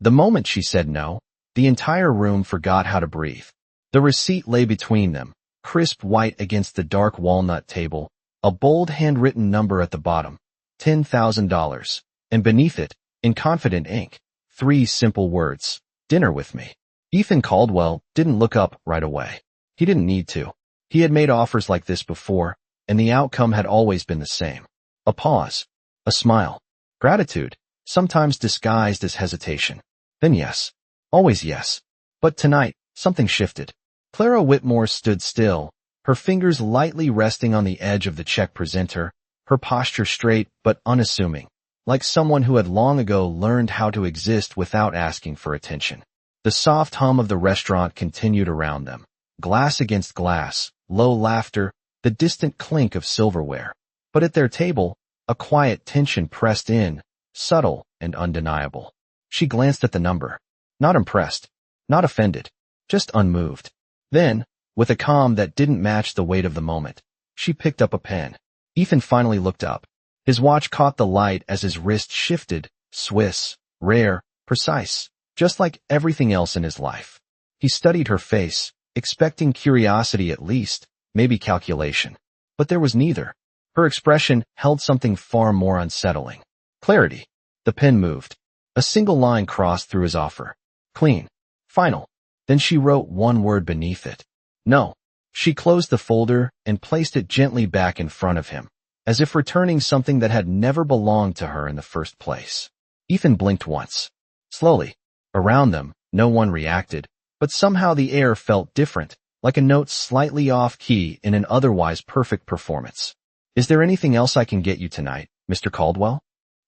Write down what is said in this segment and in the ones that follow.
The moment she said no, the entire room forgot how to breathe. The receipt lay between them, crisp white against the dark walnut table, a bold handwritten number at the bottom, $10,000, and beneath it, in confident ink, 3 simple words, dinner with me. Ethan Caldwell didn't look up right away. He didn't need to. He had made offers like this before, and the outcome had always been the same. A pause, a smile, gratitude, sometimes disguised as hesitation. Then yes. Always yes. But tonight, something shifted. Clara Whitmore stood still, her fingers lightly resting on the edge of the check presenter, her posture straight but unassuming, like someone who had long ago learned how to exist without asking for attention. The soft hum of the restaurant continued around them, glass against glass, low laughter, the distant clink of silverware. But at their table, a quiet tension pressed in, subtle and undeniable. She glanced at the number. Not impressed, not offended, just unmoved. Then, with a calm that didn't match the weight of the moment, she picked up a pen. Ethan finally looked up. His watch caught the light as his wrist shifted, Swiss, rare, precise, just like everything else in his life. He studied her face, expecting curiosity at least, maybe calculation. But there was neither. Her expression held something far more unsettling. Clarity. The pen moved. A single line crossed through his offer. Clean. Final. Then she wrote one word beneath it. No. She closed the folder and placed it gently back in front of him, as if returning something that had never belonged to her in the first place. Ethan blinked once. Slowly. Around them, no one reacted, but somehow the air felt different, like a note slightly off-key in an otherwise perfect performance. Is there anything else I can get you tonight, Mr. Caldwell?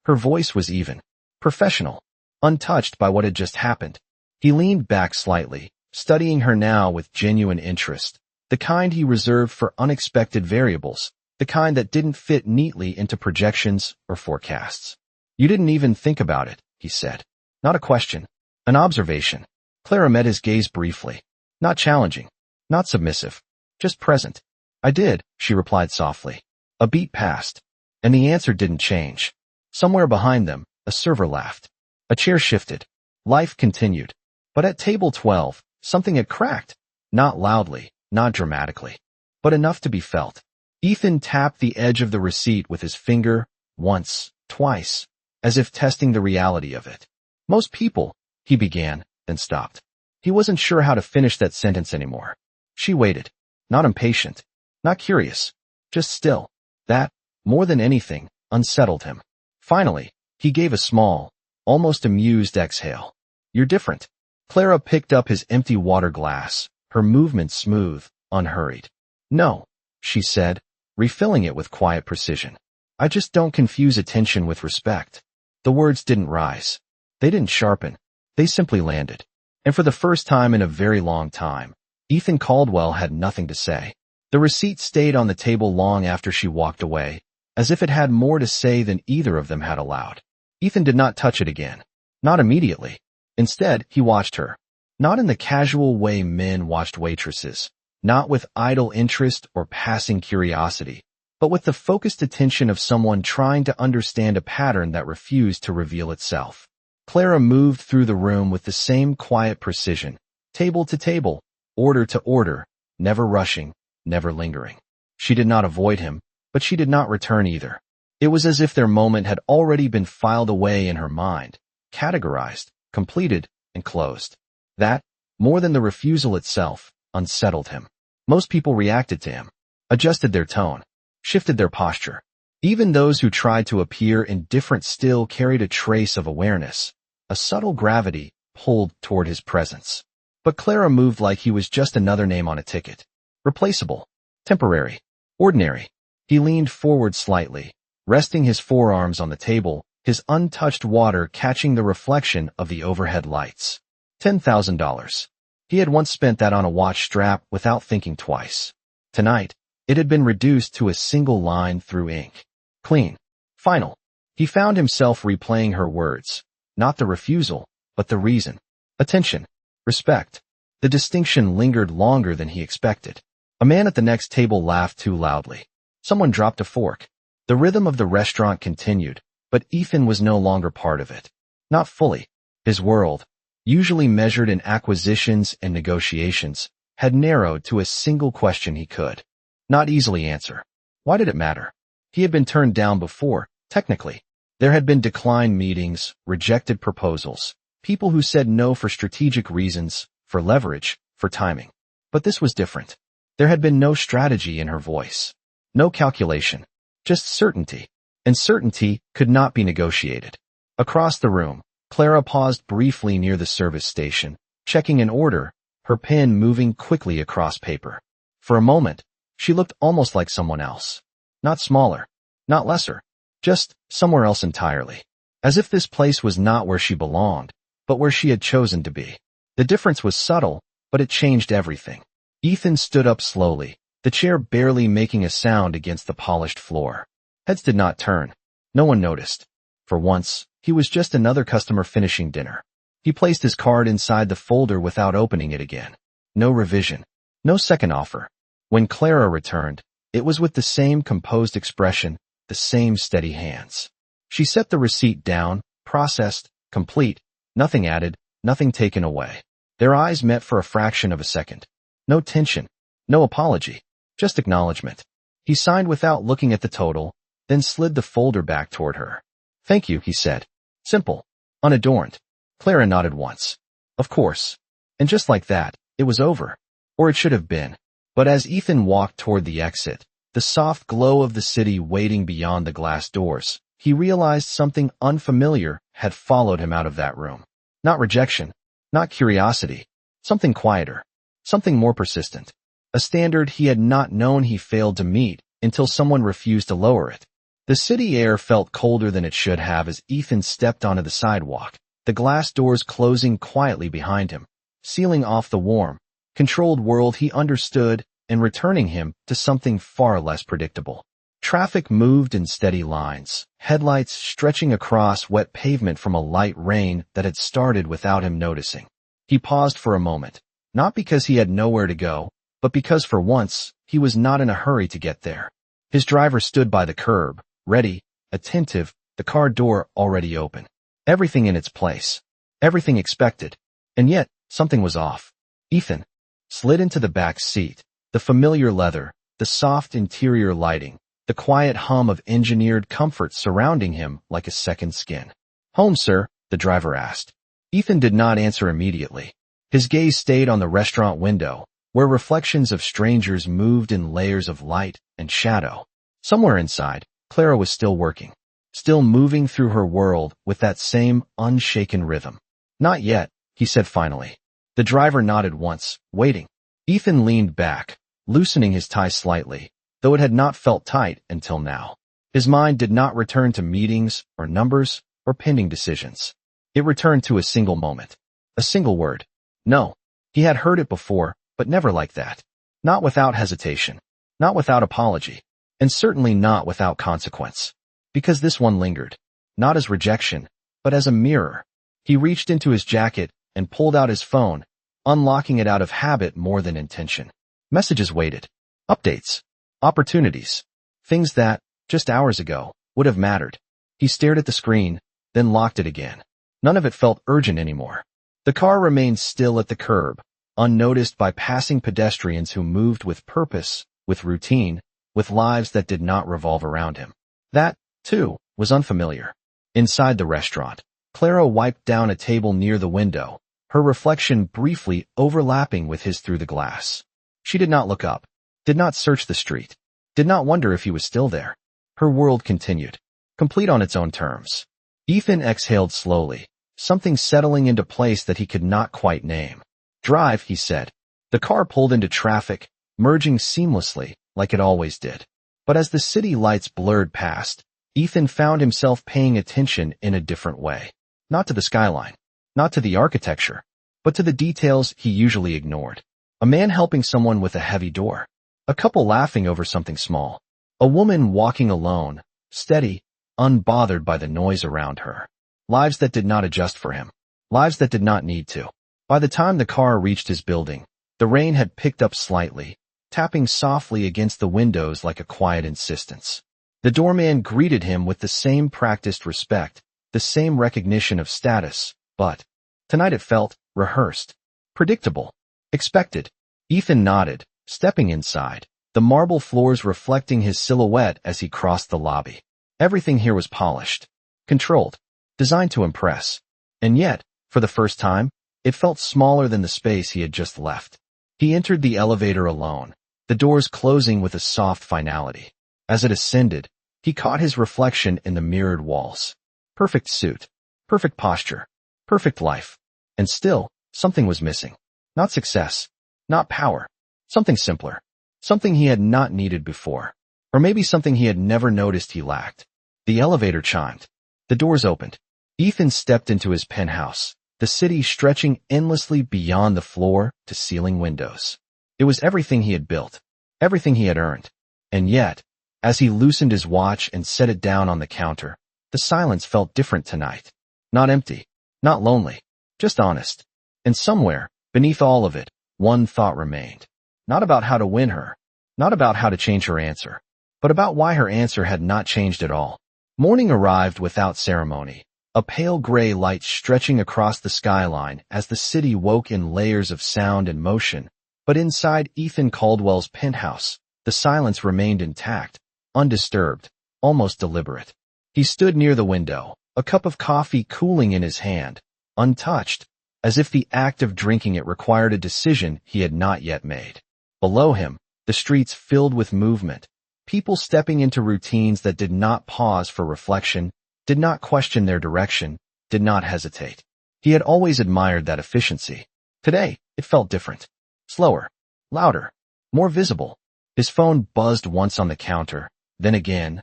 Her voice was even, professional, untouched by what had just happened. He leaned back slightly, studying her now with genuine interest, the kind he reserved for unexpected variables, the kind that didn't fit neatly into projections or forecasts. You didn't even think about it, he said. Not a question, an observation. Clara met his gaze briefly. Not challenging, not submissive, just present. I did, she replied softly. A beat passed, and the answer didn't change. Somewhere behind them, a server laughed. A chair shifted. Life continued. But at table 12, something had cracked. Not loudly, not dramatically, but enough to be felt. Ethan tapped the edge of the receipt with his finger, once, twice, as if testing the reality of it. Most people, he began, then stopped. He wasn't sure how to finish that sentence anymore. She waited. Not impatient, not curious, just still. That, more than anything, unsettled him. Finally, he gave a small, almost amused exhale. You're different. Clara picked up his empty water glass, her movement smooth, unhurried. No, she said, refilling it with quiet precision. I just don't confuse attention with respect. The words didn't rise. They didn't sharpen. They simply landed. And for the first time in a very long time, Ethan Caldwell had nothing to say. The receipt stayed on the table long after she walked away, as if it had more to say than either of them had allowed. Ethan did not touch it again. Not immediately. Instead, he watched her. Not in the casual way men watched waitresses, not with idle interest or passing curiosity, but with the focused attention of someone trying to understand a pattern that refused to reveal itself. Clara moved through the room with the same quiet precision, table to table, order to order, never rushing, never lingering. She did not avoid him, but she did not return either. It was as if their moment had already been filed away in her mind, categorized, completed, and closed. That, more than the refusal itself, unsettled him. Most people reacted to him, adjusted their tone, shifted their posture. Even those who tried to appear indifferent still carried a trace of awareness, a subtle gravity pulled toward his presence. But Clara moved like he was just another name on a ticket. Replaceable, temporary, ordinary. He leaned forward slightly, resting his forearms on the table, his untouched water catching the reflection of the overhead lights. $10,000. He had once spent that on a watch strap without thinking twice. Tonight, it had been reduced to a single line through ink. Clean. Final. He found himself replaying her words. Not the refusal, but the reason. Attention. Respect. The distinction lingered longer than he expected. A man at the next table laughed too loudly. Someone dropped a fork. The rhythm of the restaurant continued, but Ethan was no longer part of it. Not fully. His world, usually measured in acquisitions and negotiations, had narrowed to a single question he could not easily answer. Why did it matter? He had been turned down before, technically. There had been declined meetings, rejected proposals, people who said no for strategic reasons, for leverage, for timing. But this was different. There had been no strategy in her voice. No calculation. Just certainty. And certainty could not be negotiated. Across the room, Clara paused briefly near the service station, checking an order, her pen moving quickly across paper. For a moment, she looked almost like someone else. Not smaller. Not lesser. Just somewhere else entirely. As if this place was not where she belonged, but where she had chosen to be. The difference was subtle, but it changed everything. Ethan stood up slowly, the chair barely making a sound against the polished floor. Heads did not turn. No one noticed. For once, he was just another customer finishing dinner. He placed his card inside the folder without opening it again. No revision. No second offer. When Clara returned, it was with the same composed expression, the same steady hands. She set the receipt down, processed, complete, nothing added, nothing taken away. Their eyes met for a fraction of a second. No tension. No apology. Just acknowledgement. He signed without looking at the total, then slid the folder back toward her. Thank you, he said. Simple. Unadorned. Clara nodded once. Of course. And just like that, it was over. Or it should have been. But as Ethan walked toward the exit, the soft glow of the city waiting beyond the glass doors, he realized something unfamiliar had followed him out of that room. Not rejection. Not curiosity. Something quieter. Something more persistent. A standard he had not known he failed to meet until someone refused to lower it. The city air felt colder than it should have as Ethan stepped onto the sidewalk, the glass doors closing quietly behind him, sealing off the warm, controlled world he understood and returning him to something far less predictable. Traffic moved in steady lines, headlights stretching across wet pavement from a light rain that had started without him noticing. He paused for a moment, not because he had nowhere to go, but because for once, he was not in a hurry to get there. His driver stood by the curb, ready, attentive, the car door already open. Everything in its place. Everything expected. And yet, something was off. Ethan slid into the back seat, the familiar leather, the soft interior lighting, the quiet hum of engineered comfort surrounding him like a second skin. Home, sir? The driver asked. Ethan did not answer immediately. His gaze stayed on the restaurant window, where reflections of strangers moved in layers of light and shadow. Somewhere inside, Clara was still working, still moving through her world with that same unshaken rhythm. Not yet, he said finally. The driver nodded once, waiting. Ethan leaned back, loosening his tie slightly, though it had not felt tight until now. His mind did not return to meetings or numbers or pending decisions. It returned to a single moment. A single word. No. He had heard it before, but never like that. Not without hesitation. Not without apology. And certainly not without consequence. Because this one lingered. Not as rejection, but as a mirror. He reached into his jacket and pulled out his phone, unlocking it out of habit more than intention. Messages waited. Updates. Opportunities. Things that, just hours ago, would have mattered. He stared at the screen, then locked it again. None of it felt urgent anymore. The car remained still at the curb, unnoticed by passing pedestrians who moved with purpose, with routine, with lives that did not revolve around him. That, too, was unfamiliar. Inside the restaurant, Clara wiped down a table near the window, her reflection briefly overlapping with his through the glass. She did not look up, did not search the street, did not wonder if he was still there. Her world continued, complete on its own terms. Ethan exhaled slowly, something settling into place that he could not quite name. Drive, he said. The car pulled into traffic, merging seamlessly, like it always did. But as the city lights blurred past, Ethan found himself paying attention in a different way. Not to the skyline, not to the architecture, but to the details he usually ignored. A man helping someone with a heavy door. A couple laughing over something small. A woman walking alone, steady, unbothered by the noise around her. Lives that did not adjust for him. Lives that did not need to. By the time the car reached his building, the rain had picked up slightly, tapping softly against the windows like a quiet insistence. The doorman greeted him with the same practiced respect, the same recognition of status, but Tonight it felt rehearsed, predictable, expected. Ethan nodded, stepping inside, the marble floors reflecting his silhouette as he crossed the lobby. Everything here was polished, controlled, designed to impress. And yet, for the first time, it felt smaller than the space he had just left. He entered the elevator alone, the doors closing with a soft finality. As it ascended, he caught his reflection in the mirrored walls. Perfect suit, perfect posture, perfect life. And still, something was missing. Not success, not power. Something simpler. Something he had not needed before. Or maybe something he had never noticed he lacked. The elevator chimed. The doors opened. Ethan stepped into his penthouse, the city stretching endlessly beyond the floor to ceiling windows. It was everything he had built, everything he had earned. And yet, as he loosened his watch and set it down on the counter, the silence felt different tonight. Not empty, not lonely, just honest. And somewhere, beneath all of it, one thought remained. Not about how to win her, not about how to change her answer, but about why her answer had not changed at all. Morning arrived without ceremony, a pale gray light stretching across the skyline as the city woke in layers of sound and motion. But inside Ethan Caldwell's penthouse, the silence remained intact, undisturbed, almost deliberate. He stood near the window, a cup of coffee cooling in his hand, untouched, as if the act of drinking it required a decision he had not yet made. Below him, the streets filled with movement, people stepping into routines that did not pause for reflection, did not question their direction, did not hesitate. He had always admired that efficiency. Today, it felt different. Slower, louder, more visible. His phone buzzed once on the counter, then again,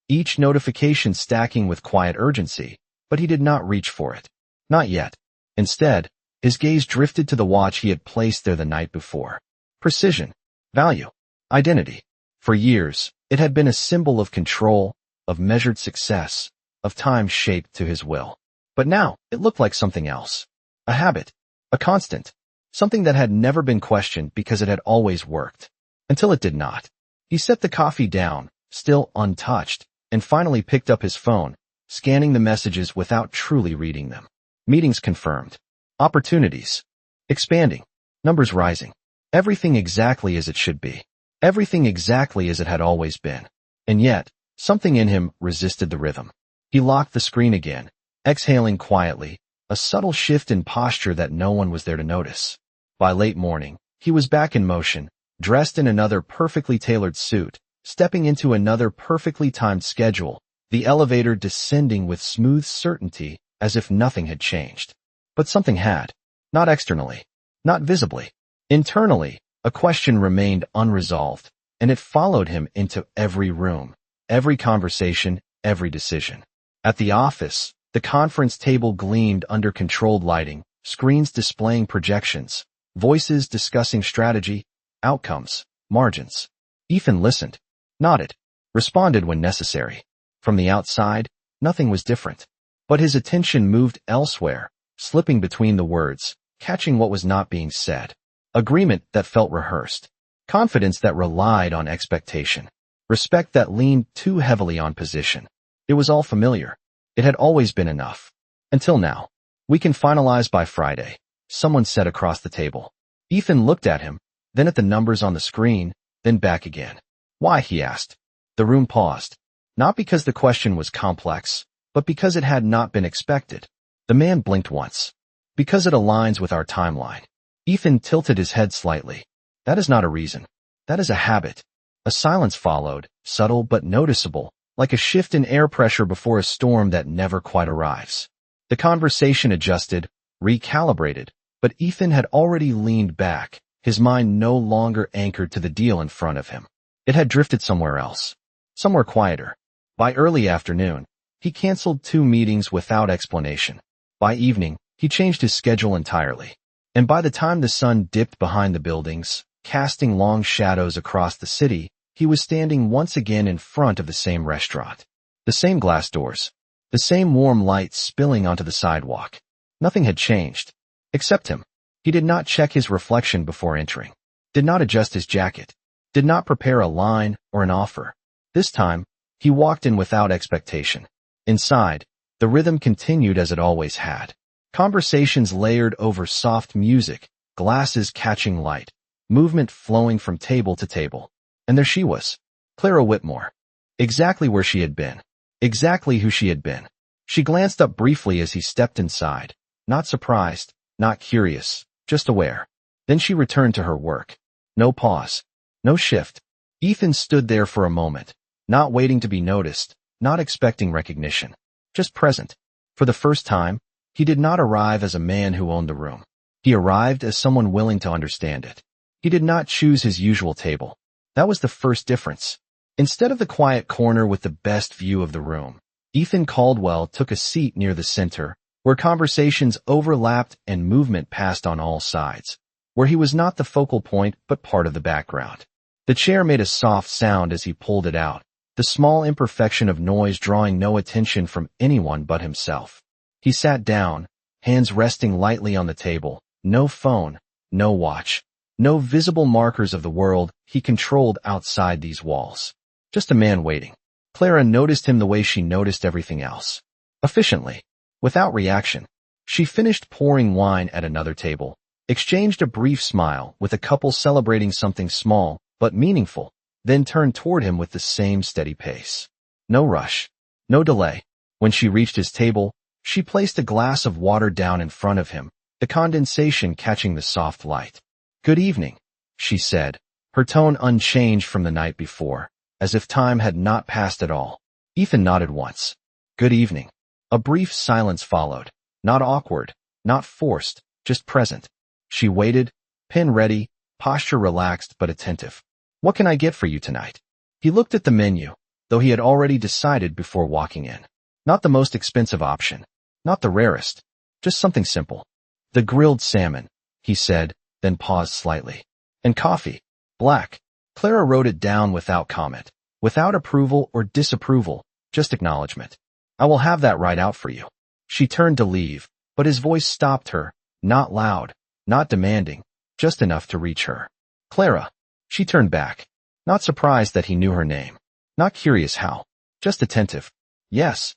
each notification stacking with quiet urgency, but he did not reach for it. Not yet. Instead, his gaze drifted to the watch he had placed there the night before. Precision, value, identity. For years, it had been a symbol of control, of measured success, of time shaped to his will. But now, it looked like something else. A habit, a constant, something that had never been questioned because it had always worked. Until it did not. He set the coffee down, still untouched, and finally picked up his phone, scanning the messages without truly reading them. Meetings confirmed. Opportunities expanding. Numbers rising. Everything exactly as it should be. Everything exactly as it had always been. And yet, something in him resisted the rhythm. He locked the screen again, exhaling quietly, a subtle shift in posture that no one was there to notice. By late morning, he was back in motion, dressed in another perfectly tailored suit, stepping into another perfectly timed schedule, the elevator descending with smooth certainty as if nothing had changed. But something had. Not externally. Not visibly. Internally, a question remained unresolved, and it followed him into every room, every conversation, every decision. At the office, the conference table gleamed under controlled lighting, screens displaying projections, voices discussing strategy, outcomes, margins. Ethan listened, nodded, responded when necessary. From the outside, nothing was different. But his attention moved elsewhere, slipping between the words, catching what was not being said. Agreement that felt rehearsed. Confidence that relied on expectation. Respect that leaned too heavily on position. It was all familiar. It had always been enough. Until now. We can finalize by Friday, someone said across the table. Ethan looked at him, then at the numbers on the screen, then back again. Why, he asked. The room paused. Not because the question was complex, but because it had not been expected. The man blinked once. Because it aligns with our timeline. Ethan tilted his head slightly. That is not a reason. That is a habit. A silence followed, subtle but noticeable, like a shift in air pressure before a storm that never quite arrives. The conversation adjusted, recalibrated, but Ethan had already leaned back, his mind no longer anchored to the deal in front of him. It had drifted somewhere else. Somewhere quieter. By early afternoon, he canceled 2 meetings without explanation. By evening, he changed his schedule entirely. And by the time the sun dipped behind the buildings, casting long shadows across the city, he was standing once again in front of the same restaurant. The same glass doors. The same warm light spilling onto the sidewalk. Nothing had changed. Except him. He did not check his reflection before entering. Did not adjust his jacket. Did not prepare a line or an offer. This time, he walked in without expectation. Inside, the rhythm continued as it always had. Conversations layered over soft music, glasses catching light, movement flowing from table to table. And there she was, Clara Whitmore. Exactly where she had been. Exactly who she had been. She glanced up briefly as he stepped inside, not surprised, not curious, just aware. Then she returned to her work. No pause. No shift. Ethan stood there for a moment, not waiting to be noticed, not expecting recognition. Just present. For the first time, he did not arrive as a man who owned the room. He arrived as someone willing to understand it. He did not choose his usual table. That was the first difference. Instead of the quiet corner with the best view of the room, Ethan Caldwell took a seat near the center, where conversations overlapped and movement passed on all sides, where he was not the focal point but part of the background. The chair made a soft sound as he pulled it out, the small imperfection of noise drawing no attention from anyone but himself. He sat down, hands resting lightly on the table, no phone, no watch, no visible markers of the world he controlled outside these walls. Just a man waiting. Clara noticed him the way she noticed everything else. Efficiently. Without reaction. She finished pouring wine at another table, exchanged a brief smile with a couple celebrating something small but meaningful, then turned toward him with the same steady pace. No rush. No delay. When she reached his table, she placed a glass of water down in front of him, the condensation catching the soft light. "Good evening," she said, her tone unchanged from the night before, as if time had not passed at all. Ethan nodded once. "Good evening." A brief silence followed, not awkward, not forced, just present. She waited, pen ready, posture relaxed but attentive. "What can I get for you tonight?" He looked at the menu, though he had already decided before walking in. Not the most expensive option, not the rarest, just something simple. "The grilled salmon," he said, then paused slightly. "And coffee. Black." Clara wrote it down without comment, without approval or disapproval, just acknowledgement. "I will have that right out for you." She turned to leave, but his voice stopped her, not loud, not demanding, just enough to reach her. "Clara." She turned back, not surprised that he knew her name, not curious how, just attentive. "Yes."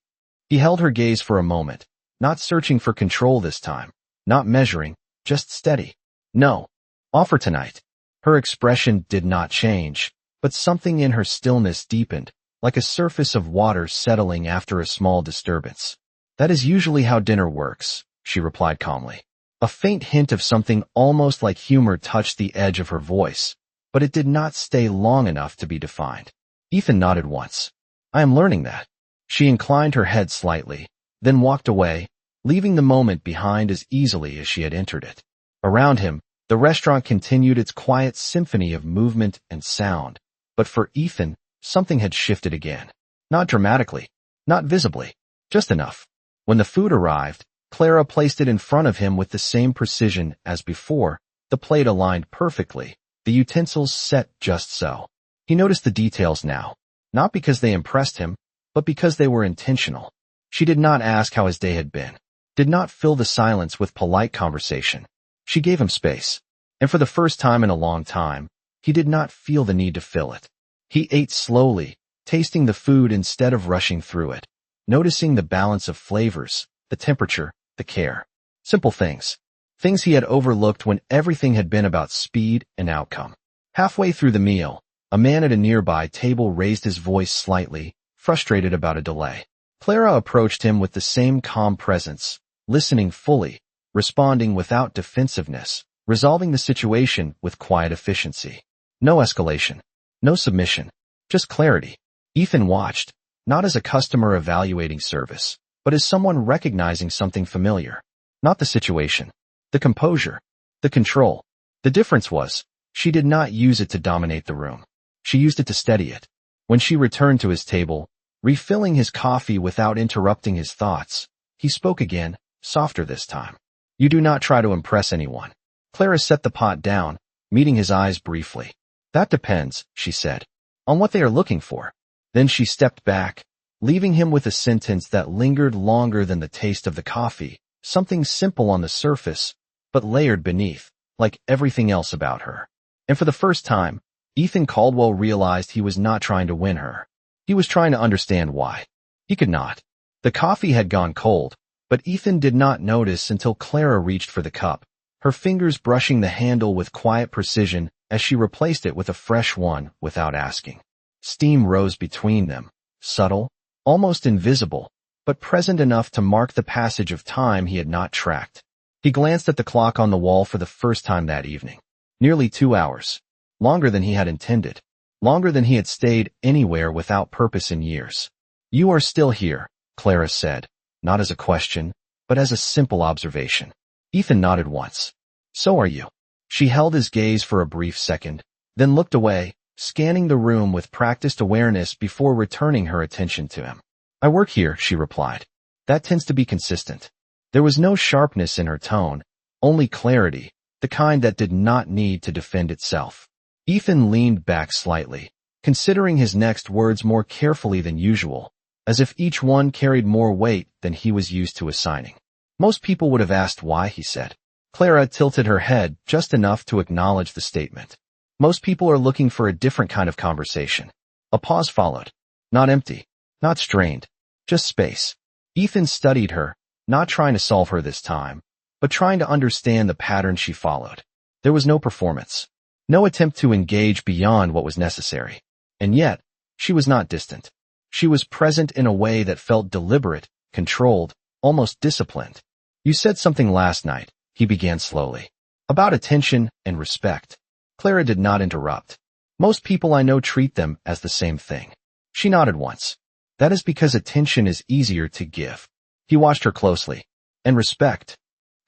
He held her gaze for a moment, not searching for control this time, not measuring, just steady. "No. Offer tonight." Her expression did not change, but something in her stillness deepened, like a surface of water settling after a small disturbance. "That is usually how dinner works," she replied calmly. A faint hint of something almost like humor touched the edge of her voice, but it did not stay long enough to be defined. Ethan nodded once. "I am learning that." She inclined her head slightly, then walked away, leaving the moment behind as easily as she had entered it. Around him, the restaurant continued its quiet symphony of movement and sound, but for Ethan, something had shifted again. Not dramatically, not visibly, just enough. When the food arrived, Clara placed it in front of him with the same precision as before, the plate aligned perfectly, the utensils set just so. He noticed the details now, not because they impressed him, but because they were intentional. She did not ask how his day had been, did not fill the silence with polite conversation. She gave him space, and for the first time in a long time, he did not feel the need to fill it. He ate slowly, tasting the food instead of rushing through it, noticing the balance of flavors, the temperature, the care. Simple things. Things he had overlooked when everything had been about speed and outcome. Halfway through the meal, a man at a nearby table raised his voice slightly, frustrated about a delay. Clara approached him with the same calm presence, listening fully, responding without defensiveness, resolving the situation with quiet efficiency. No escalation, no submission, just clarity. Ethan watched, not as a customer evaluating service, but as someone recognizing something familiar. Not the situation, the composure, the control. The difference was, she did not use it to dominate the room. She used it to steady it. When she returned to his table, refilling his coffee without interrupting his thoughts, he spoke again, softer this time. "You do not try to impress anyone." Clara set the pot down, meeting his eyes briefly. "That depends," she said, "on what they are looking for." Then she stepped back, leaving him with a sentence that lingered longer than the taste of the coffee, something simple on the surface, but layered beneath, like everything else about her. And for the first time, Ethan Caldwell realized he was not trying to win her. He was trying to understand why. He could not. The coffee had gone cold, But Ethan did not notice until Clara reached for the cup, her fingers brushing the handle with quiet precision as she replaced it with a fresh one without asking. Steam rose between them, subtle, almost invisible, but present enough to mark the passage of time he had not tracked. He glanced at the clock on the wall for the first time that evening. Nearly 2 hours. Longer than he had intended. Longer than he had stayed anywhere without purpose in years. "You are still here," Clara said, not as a question, but as a simple observation. Ethan nodded once. "So are you." She held his gaze for a brief second, then looked away, scanning the room with practiced awareness before returning her attention to him. "I work here," she replied. "That tends to be consistent." There was no sharpness in her tone, only clarity, the kind that did not need to defend itself. Ethan leaned back slightly, considering his next words more carefully than usual, as if each one carried more weight than he was used to assigning. "Most people would have asked why," he said. Clara tilted her head just enough to acknowledge the statement. "Most people are looking for a different kind of conversation." A pause followed. Not empty, not strained, just space. Ethan studied her, not trying to solve her this time, but trying to understand the pattern she followed. There was no performance, no attempt to engage beyond what was necessary. And yet, she was not distant. She was present in a way that felt deliberate, controlled, almost disciplined. "You said something last night," he began slowly, "about attention and respect." Clara did not interrupt. "Most people I know treat them as the same thing." She nodded once. "That is because attention is easier to give." He watched her closely. "And respect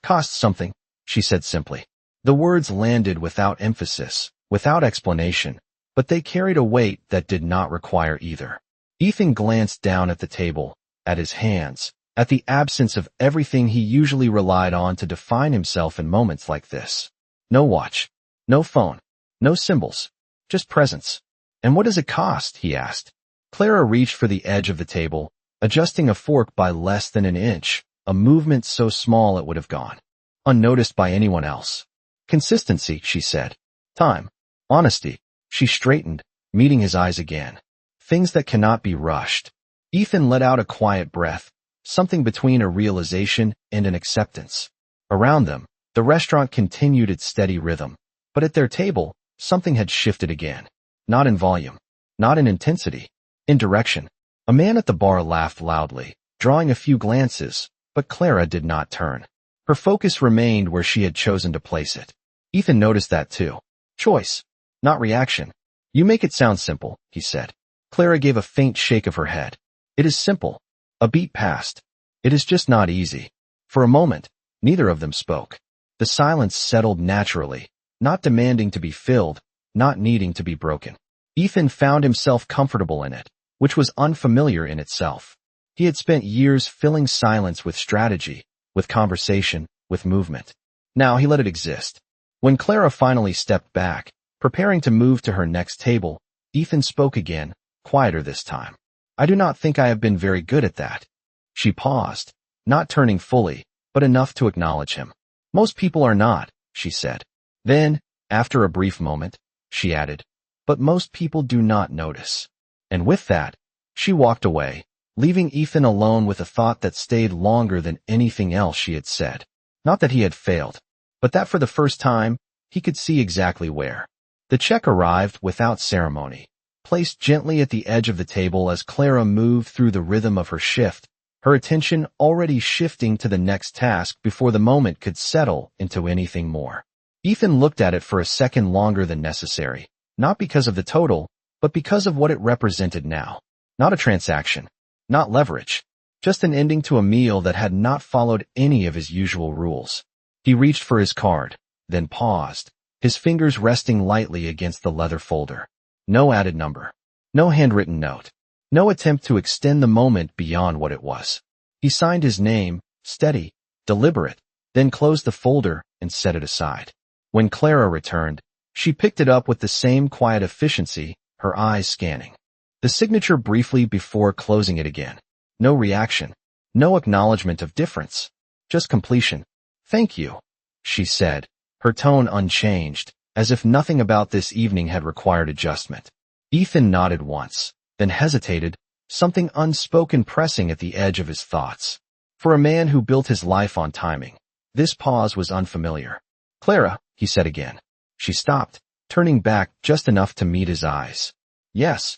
costs something," she said simply. The words landed without emphasis, without explanation, but they carried a weight that did not require either. Ethan glanced down at the table, at his hands, at the absence of everything he usually relied on to define himself in moments like this. No watch, no phone, no symbols, just presence. "And what does it cost?" he asked. Clara reached for the edge of the table, adjusting a fork by less than an inch, a movement so small it would have gone unnoticed by anyone else. "Consistency," she said. "Time. Honesty." She straightened, meeting his eyes again. "Things that cannot be rushed." Ethan let out a quiet breath, something between a realization and an acceptance. Around them, the restaurant continued its steady rhythm, but at their table, something had shifted again. Not in volume, not in intensity, in direction. A man at the bar laughed loudly, drawing a few glances, but Clara did not turn. Her focus remained where she had chosen to place it. Ethan noticed that too. Choice, not reaction. "You make it sound simple," he said. Clara gave a faint shake of her head. "It is simple." A beat passed. "It is just not easy." For a moment, neither of them spoke. The silence settled naturally, not demanding to be filled, not needing to be broken. Ethan found himself comfortable in it, which was unfamiliar in itself. He had spent years filling silence with strategy, with conversation, with movement. Now he let it exist. When Clara finally stepped back, preparing to move to her next table, Ethan spoke again, quieter this time. "I do not think I have been very good at that." She paused, not turning fully, but enough to acknowledge him. "Most people are not," she said. Then, after a brief moment, she added, "But most people do not notice." And with that, she walked away, leaving Ethan alone with a thought that stayed longer than anything else she had said. Not that he had failed, but that for the first time, he could see exactly where. The check arrived without ceremony, placed gently at the edge of the table as Clara moved through the rhythm of her shift, her attention already shifting to the next task before the moment could settle into anything more. Ethan looked at it for a second longer than necessary, not because of the total, but because of what it represented now. Not a transaction, not leverage, just an ending to a meal that had not followed any of his usual rules. He reached for his card, then paused, his fingers resting lightly against the leather folder. No added number, no handwritten note, no attempt to extend the moment beyond what it was. He signed his name, steady, deliberate, then closed the folder and set it aside. When Clara returned, she picked it up with the same quiet efficiency, her eyes scanning the signature briefly before closing it again. No reaction, no acknowledgement of difference, just completion. "Thank you," she said, her tone unchanged, as if nothing about this evening had required adjustment. Ethan nodded once, then hesitated, something unspoken pressing at the edge of his thoughts. For a man who built his life on timing, this pause was unfamiliar. "Clara," he said again. She stopped, turning back just enough to meet his eyes. "Yes."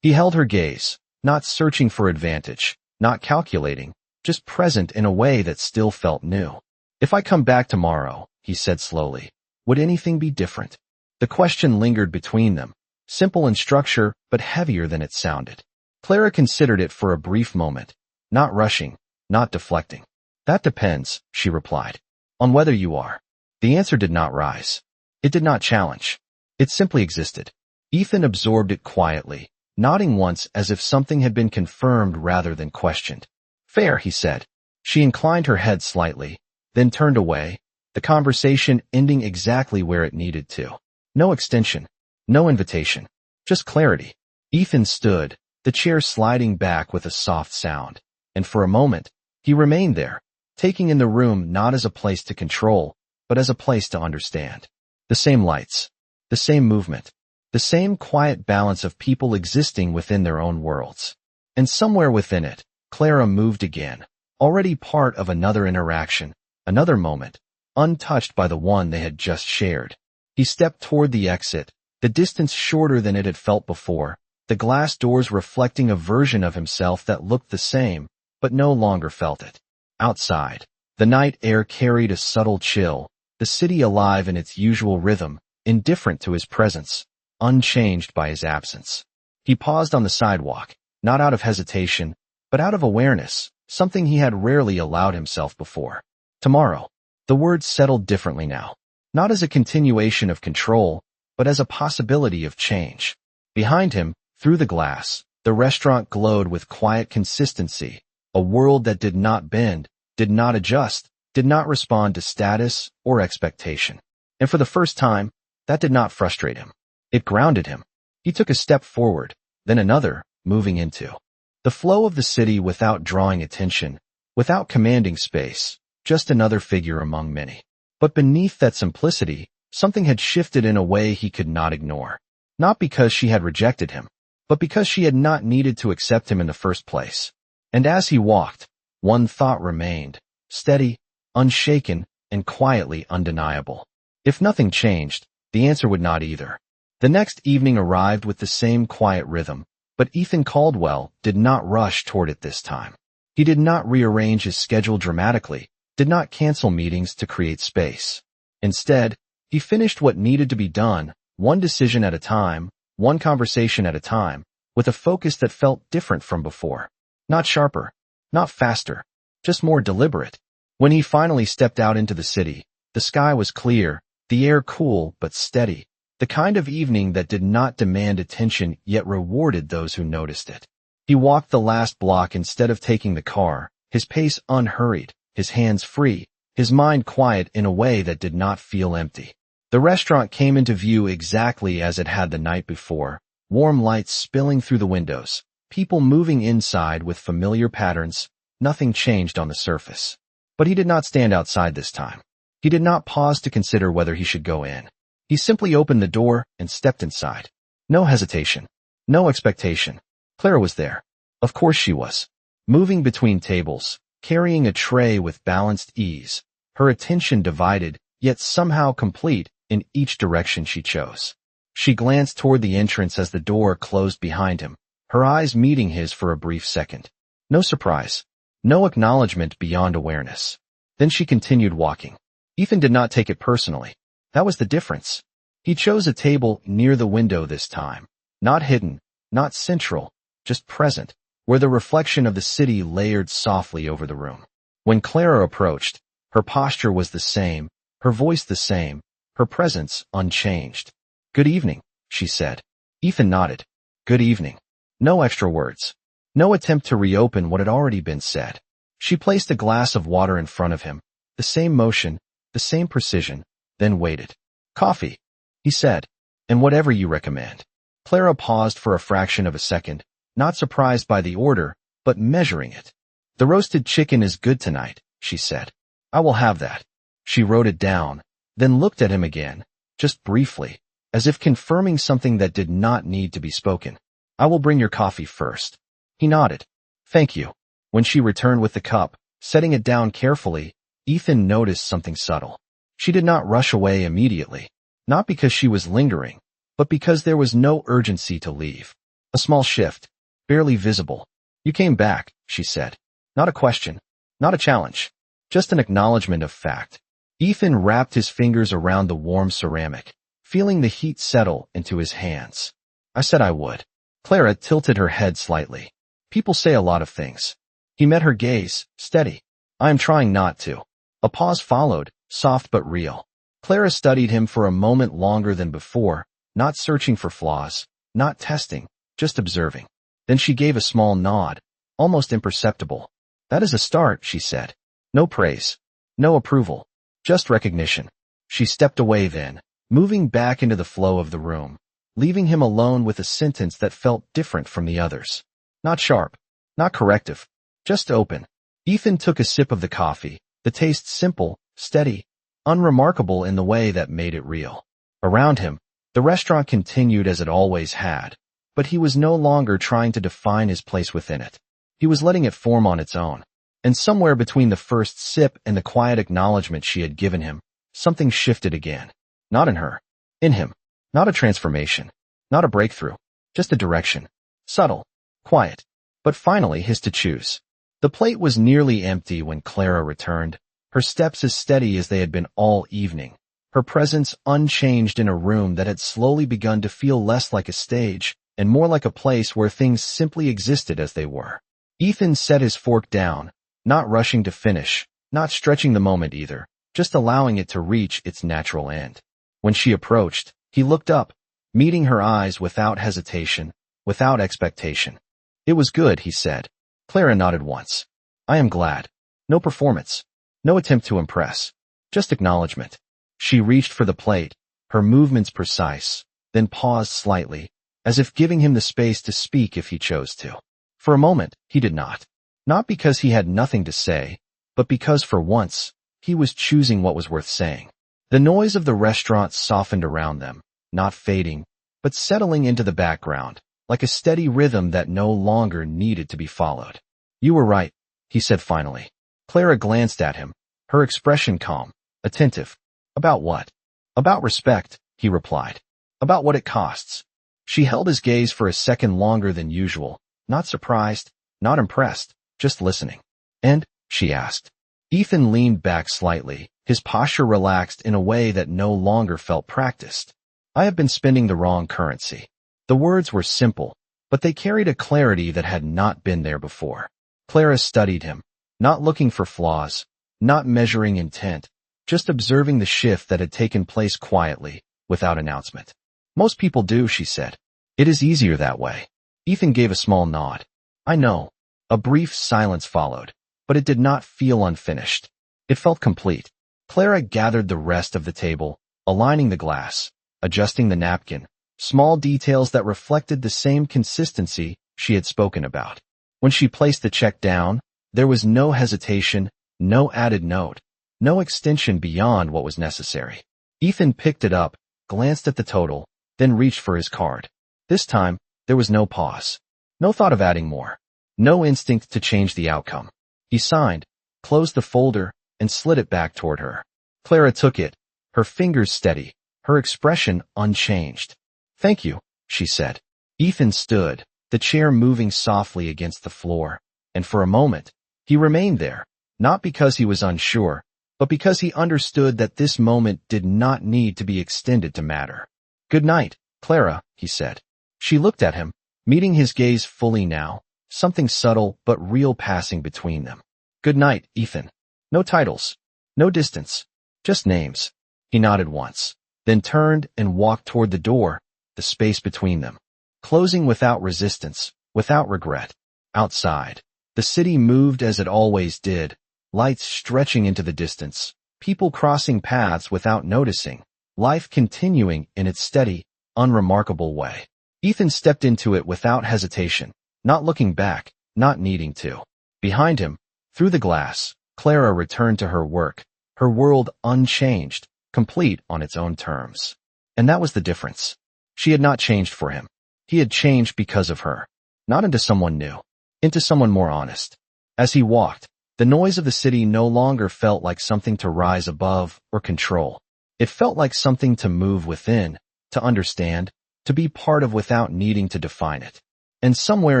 He held her gaze, not searching for advantage, not calculating, just present in a way that still felt new. "If I come back tomorrow," he said slowly, "would anything be different?" The question lingered between them, simple in structure but heavier than it sounded. Clara considered it for a brief moment, not rushing, not deflecting. "That depends," she replied, "on whether you are." The answer did not rise. It did not challenge. It simply existed. Ethan absorbed it quietly, nodding once as if something had been confirmed rather than questioned. "Fair," he said. She inclined her head slightly, then turned away, the conversation ending exactly where it needed to. No extension, no invitation, just clarity. Ethan stood, the chair sliding back with a soft sound, and for a moment, he remained there, taking in the room not as a place to control, but as a place to understand. The same lights, the same movement, the same quiet balance of people existing within their own worlds. And somewhere within it, Clara moved again, already part of another interaction, another moment, untouched by the one they had just shared. He stepped toward the exit, the distance shorter than it had felt before, the glass doors reflecting a version of himself that looked the same, but no longer felt it. Outside, the night air carried a subtle chill, the city alive in its usual rhythm, indifferent to his presence, unchanged by his absence. He paused on the sidewalk, not out of hesitation, but out of awareness, something he had rarely allowed himself before. Tomorrow. The words settled differently now, not as a continuation of control, but as a possibility of change. Behind him, through the glass, the restaurant glowed with quiet consistency, a world that did not bend, did not adjust, did not respond to status or expectation. And for the first time, that did not frustrate him. It grounded him. He took a step forward, then another, moving into the flow of the city without drawing attention, without commanding space, just another figure among many. But beneath that simplicity, something had shifted in a way he could not ignore. Not because she had rejected him, but because she had not needed to accept him in the first place. And as he walked, one thought remained, steady, unshaken, and quietly undeniable. If nothing changed, the answer would not either. The next evening arrived with the same quiet rhythm, but Ethan Caldwell did not rush toward it this time. He did not rearrange his schedule dramatically, did not cancel meetings to create space. Instead, he finished what needed to be done, one decision at a time, one conversation at a time, with a focus that felt different from before. Not sharper, not faster, just more deliberate. When he finally stepped out into the city, the sky was clear, the air cool but steady, the kind of evening that did not demand attention yet rewarded those who noticed it. He walked the last block instead of taking the car, his pace unhurried, his hands free, his mind quiet in a way that did not feel empty. The restaurant came into view exactly as it had the night before, warm lights spilling through the windows, people moving inside with familiar patterns, nothing changed on the surface. But he did not stand outside this time. He did not pause to consider whether he should go in. He simply opened the door and stepped inside. No hesitation. No expectation. Clara was there. Of course she was. Moving between tables, carrying a tray with balanced ease, her attention divided, yet somehow complete, in each direction she chose. She glanced toward the entrance as the door closed behind him, her eyes meeting his for a brief second. No surprise. No acknowledgement beyond awareness. Then she continued walking. Ethan did not take it personally. That was the difference. He chose a table near the window this time. Not hidden, not central, just present, where the reflection of the city layered softly over the room. When Clara approached, her posture was the same, her voice the same, her presence unchanged. "Good evening," she said. Ethan nodded. "Good evening." No extra words. No attempt to reopen what had already been said. She placed a glass of water in front of him, the same motion, the same precision, then waited. "Coffee," he said, "and whatever you recommend." Clara paused for a fraction of a second, not surprised by the order, but measuring it. "The roasted chicken is good tonight," she said. "I will have that." She wrote it down, then looked at him again, just briefly, as if confirming something that did not need to be spoken. "I will bring your coffee first." He nodded. "Thank you." When she returned with the cup, Setting it down carefully, Ethan noticed something subtle. She did not rush away immediately, not because she was lingering, but because there was no urgency to leave. A small shift, barely visible. "You came back," she said. Not a question, not a challenge, just an acknowledgement of fact. Ethan wrapped his fingers around the warm ceramic, feeling the heat settle into his hands. "I said I would." Clara tilted her head slightly. "People say a lot of things." He met her gaze, steady. "I am trying not to." A pause followed, soft but real. Clara studied him for a moment longer than before, not searching for flaws, not testing, just observing. Then she gave a small nod, almost imperceptible. "That is a start," she said. No praise, no approval, just recognition. She stepped away then, moving back into the flow of the room, leaving him alone with a sentence that felt different from the others. Not sharp, not corrective, just open. Ethan took a sip of the coffee, the taste simple, steady, unremarkable in the way that made it real. Around him, the restaurant continued as it always had, but he was no longer trying to define his place within it. He was letting it form on its own. And somewhere between the first sip and the quiet acknowledgement she had given him, something shifted again. Not in her, in him. Not a transformation, not a breakthrough, just a direction. Subtle, quiet, but finally his to choose. The plate was nearly empty when Clara returned, her steps as steady as they had been all evening, her presence unchanged in a room that had slowly begun to feel less like a stage and more like a place where things simply existed as they were. Ethan set his fork down, not rushing to finish, not stretching the moment either, just allowing it to reach its natural end. When she approached, he looked up, meeting her eyes without hesitation, without expectation. "It was good," he said. Clara nodded once. "I am glad." No performance, no attempt to impress, just acknowledgement. She reached for the plate, her movements precise, then paused slightly, as if giving him the space to speak if he chose to. For a moment, he did not. Not because he had nothing to say, but because for once, he was choosing what was worth saying. The noise of the restaurant softened around them, not fading, but settling into the background, like a steady rhythm that no longer needed to be followed. "You were right," he said finally. Clara glanced at him, her expression calm, attentive. "About what?" "About respect," he replied. "About what it costs." She held his gaze for a second longer than usual, not surprised, not impressed, just listening. "And?" she asked. Ethan leaned back slightly, his posture relaxed in a way that no longer felt practiced. "I have been spending the wrong currency." The words were simple, but they carried a clarity that had not been there before. Clara studied him, not looking for flaws, not measuring intent, just observing the shift that had taken place quietly, without announcement. "Most people do," she said. "It is easier that way." Ethan gave a small nod. "I know." A brief silence followed, but it did not feel unfinished. It felt complete. Clara gathered the rest of the table, aligning the glass, adjusting the napkin, small details that reflected the same consistency she had spoken about. When she placed the check down, there was no hesitation, no added note, no extension beyond what was necessary. Ethan picked it up, glanced at the total, then reached for his card. This time, there was no pause. No thought of adding more. No instinct to change the outcome. He signed, closed the folder, and slid it back toward her. Clara took it, her fingers steady, her expression unchanged. "Thank you," she said. Ethan stood, the chair moving softly against the floor, and for a moment, he remained there, not because he was unsure, but because he understood that this moment did not need to be extended to matter. "Good night, Clara," he said. She looked at him, meeting his gaze fully now, something subtle but real passing between them. "Good night, Ethan." No titles, no distance, just names. He nodded once, then turned and walked toward the door, the space between them, closing without resistance, without regret. Outside, the city moved as it always did, lights stretching into the distance, people crossing paths without noticing, life continuing in its steady, unremarkable way. Ethan stepped into it without hesitation, not looking back, not needing to. Behind him, through the glass, Clara returned to her work, her world unchanged, complete on its own terms. And that was the difference. She had not changed for him. He had changed because of her. Not into someone new, into someone more honest. As he walked, The noise of the city no longer felt like something to rise above or control. It felt like something to move within, to understand, to be part of without needing to define it. And somewhere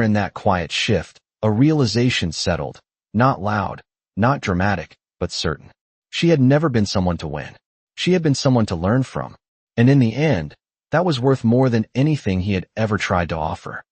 in that quiet shift, a realization settled, not loud, not dramatic, but certain. She had never been someone to win. She had been someone to learn from. And in the end, that was worth more than anything he had ever tried to offer.